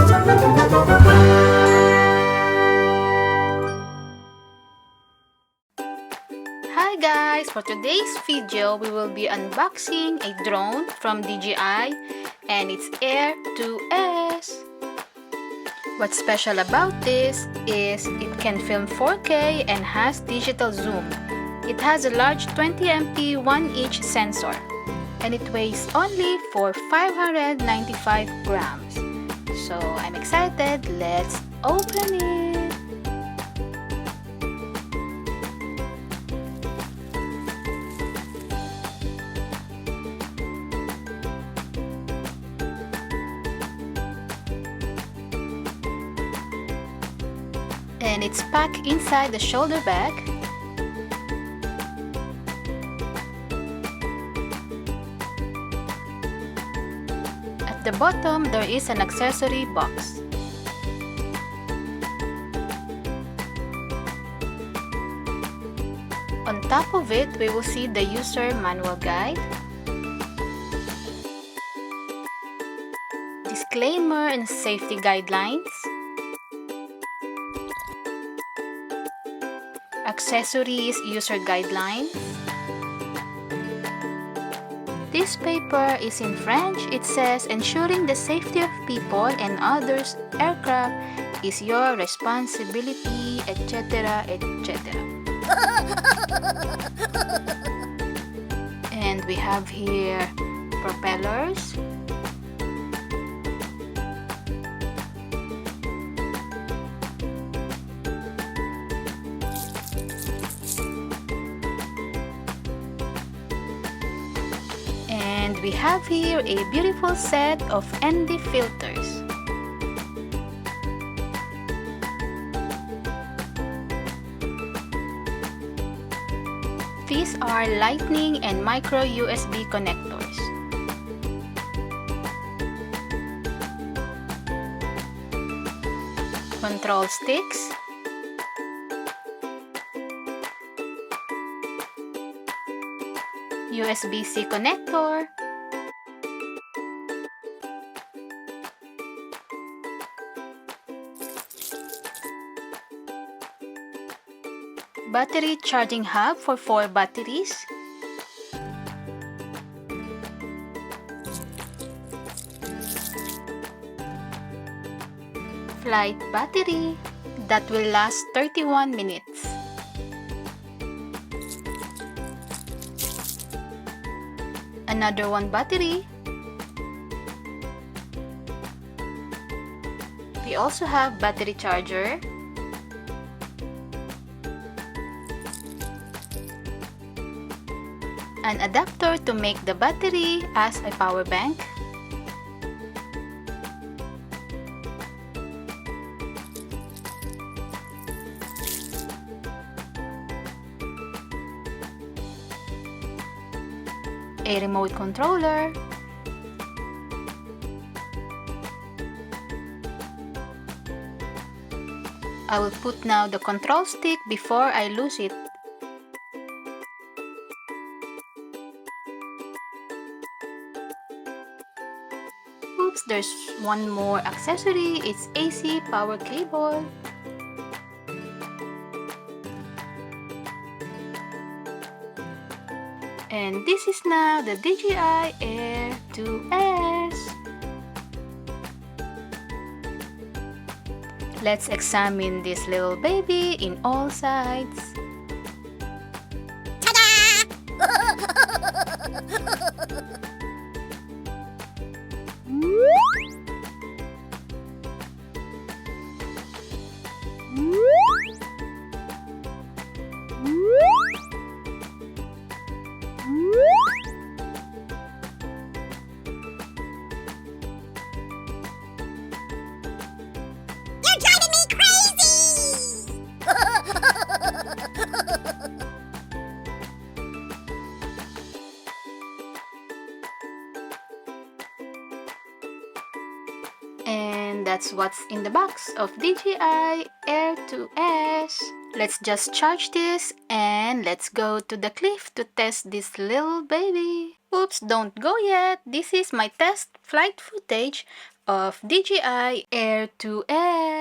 Hi guys! For today's video, we will be unboxing a drone from DJI and it's Air 2S. What's special about this is it can film 4K and has digital zoom. It has a large 20MP 1-inch sensor and it weighs only for 595 grams. So I'm excited. Let's open it. And it's packed inside the shoulder bag. At the bottom, there is an accessory box. On top of it, we will see the user manual guide, disclaimer and safety guidelines, accessories user guidelines. This paper is in French. It says, ensuring the safety of people and others' aircraft is your responsibility, etc., etc. And we have here propellers, and we have here a beautiful set of ND filters. These are Lightning and micro USB connectors. Control sticks, USB-C connector, battery charging hub for 4 batteries, flight battery that will last 31 minutes, another one battery. We also have battery charger, an adapter to make the battery as a power bank, a remote controller, I will put now the control stick before I lose it. Oops, there's one more accessory. It's AC power cable. And this is now the DJI Air 2S. Let's examine this little baby in all sides. And that's what's in the box of DJI Air 2S. Let's just charge this and let's go to the cliff to test this little baby. Oops, don't go yet. This is my test flight footage of DJI Air 2S.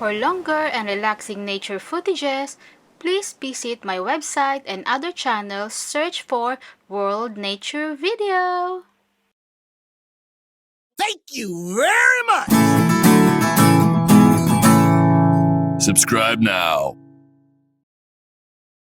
For longer and relaxing nature footages, please visit my website and other channels. Search for World Nature Video. Thank you very much! Subscribe now.